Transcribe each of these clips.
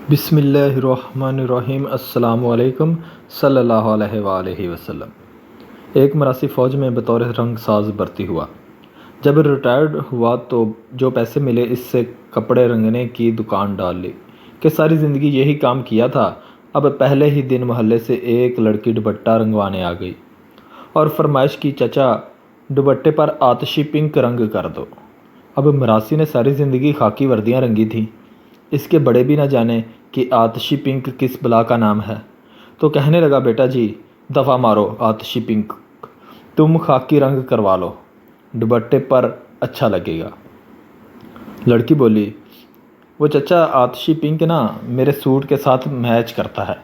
बिस्मिल्लाहिर्रहमानिर्रहीम अस्सलामुअलैकुम सल्लल्लाहु अलैहि वसल्लम। एक मरासी फ़ौज में बतौर रंगसाज भर्ती हुआ। जब रिटायर्ड हुआ तो जो पैसे मिले इससे कपड़े रंगने की दुकान डाल ली कि सारी ज़िंदगी यही काम किया था। अब पहले ही दिन मोहल्ले से एक लड़की दुपट्टा रंगवाने आ गई और फरमाइश की, चाचा दुपट्टे पर आतिशी पिंक रंग कर दो। अब मरासी ने सारी ज़िंदगी खाकी वर्दियाँ रंगी थीं, इसके बड़े भी न जाने कि आतिशी पिंक किस बला का नाम है, तो कहने लगा, बेटा जी दफ़ा मारो आतिशी पिंक, तुम खाकी रंग करवा लो, दुपट्टे पर अच्छा लगेगा। लड़की बोली, वो चाचा आतिशी पिंक ना मेरे सूट के साथ मैच करता है।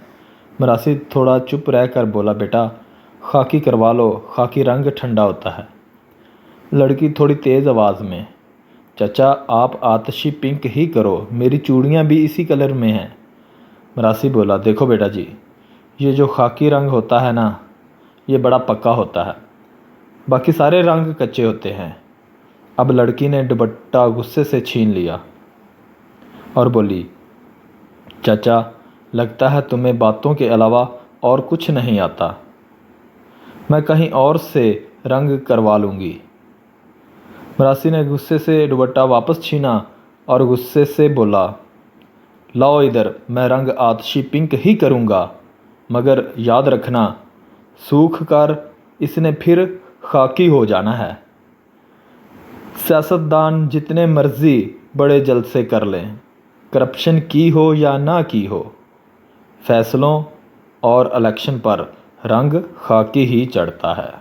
मरासी थोड़ा चुप रह कर बोला, बेटा खाकी करवा लो, खाकी रंग ठंडा होता है। लड़की थोड़ी तेज़ आवाज़ में, चाचा आप आतिशी पिंक ही करो, मेरी चूड़ियाँ भी इसी कलर में हैं। मरासी बोला, देखो बेटा जी, ये जो खाकी रंग होता है ना, ये बड़ा पक्का होता है, बाकी सारे रंग कच्चे होते हैं। अब लड़की ने दुपट्टा गुस्से से छीन लिया और बोली, चाचा लगता है तुम्हें बातों के अलावा और कुछ नहीं आता, मैं कहीं और से रंग करवा लूँगी। मरासी ने गुस्से से दुपट्टा वापस छीना और गुस्से से बोला, लाओ इधर, मैं रंग आतिशी पिंक ही करूँगा, मगर याद रखना सूख कर इसने फिर खाकी हो जाना है। सियासतदान जितने मर्जी बड़े जलसे कर लें, करप्शन की हो या ना की हो, फैसलों और इलेक्शन पर रंग खाकी ही चढ़ता है।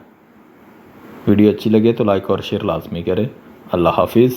वीडियो अच्छी लगे तो लाइक और शेयर लाजमी करें। अल्लाह हाफिज़।